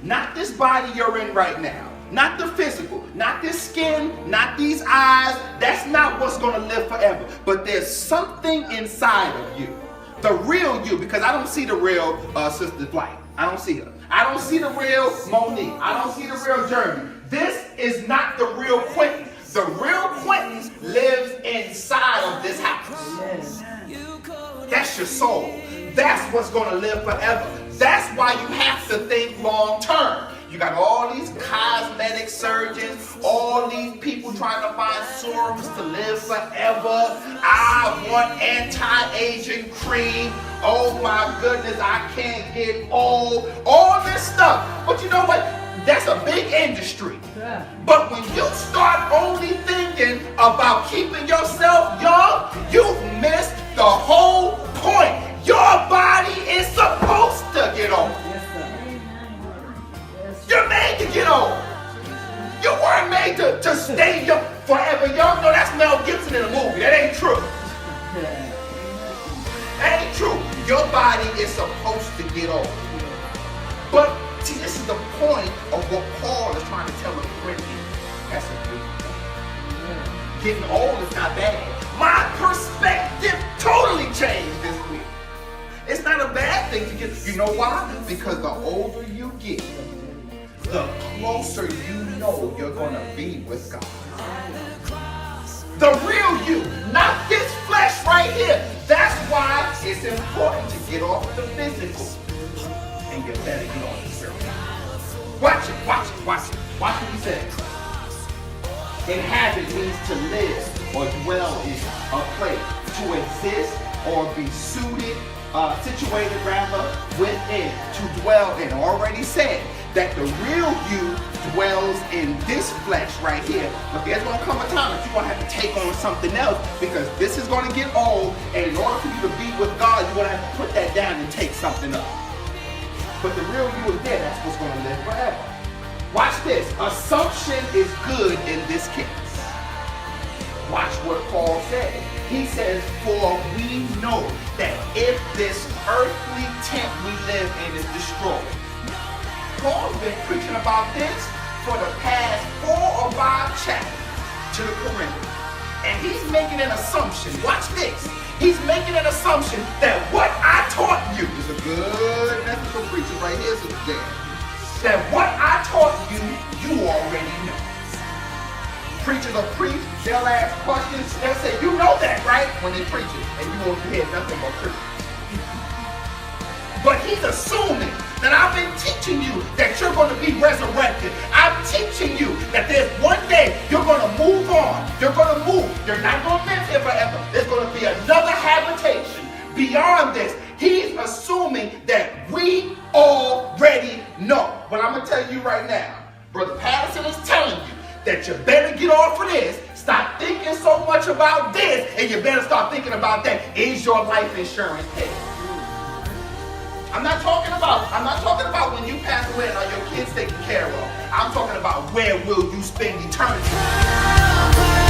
Not this body you're in right now. Not the physical. Not this skin. Not these eyes. That's not what's going to live forever. But there's something inside of you. The real you. Because I don't see the real Sister Flight. I don't see her. I don't see the real Monique. I don't see the real Jeremy. This is not the real Quinton. The real Quinton lives inside of this house. That's your soul. That's what's going to live forever. That's why you have to think long term. You got all these cosmetic surgeons, all these people trying to find serums to live forever. I want anti-aging cream. Oh my goodness, I can't get old. All this stuff. But you know what? That's a big industry. But when you start only thinking about keeping yourself young, you've missed the whole point. Your body is supposed to get old. You're made to get old. You weren't made to stay young, forever young. No, that's Mel Gibson in a movie. That ain't true. That ain't true. Your body is supposed to get old. But see, this is the point of what Paul is trying to tell the Corinthians. That's a big thing. Getting old is not bad. My perspective totally changed this week. It's not a bad thing to get. You know why? Because the older you get, the closer you know you're going to be with God. The real you, not this flesh right here. That's why it's important to get off the physical. And you better get off the spiritual. Watch it, watch it, watch it. Watch what he says. Inhabit means to live or dwell in a place. To exist or be situated rather within. To dwell in. Already said that the real you dwells in this flesh right here. But there's going to come a time that you're going to have to take on something else, because this is going to get old, and in order for you to be with God, you're going to have to put that down and take something up. But the real you is there. That's what's going to live forever. Watch this. Assumption is good in this case. Watch what Paul said. He says, for we know that if this earthly tent we live in is destroyed. Paul's been preaching about this for the past 4 or 5 chapters to the Corinthians. And he's making an assumption. Watch this. He's making an assumption that what I taught you is a good message for preachers right here, Sister Dan. That what I taught you, you already know. Preachers will preach, they'll ask questions, they'll say, you know that, right? When they preach it, and you won't hear nothing but preach. But he's assuming that I've been teaching you that you're going to be resurrected. I'm teaching you that there's one day you're going to move on. You're going to move. You're not going to live here forever. There's going to be another habitation beyond this. He's assuming that we already know. But I'm going to tell you right now, Brother Patterson is telling you that you better get off of this. Stop thinking so much about this, and you better start thinking about that. Is your life insurance paid? I'm not talking about when you pass away and are your kids taken care of. I'm talking about where will you spend eternity.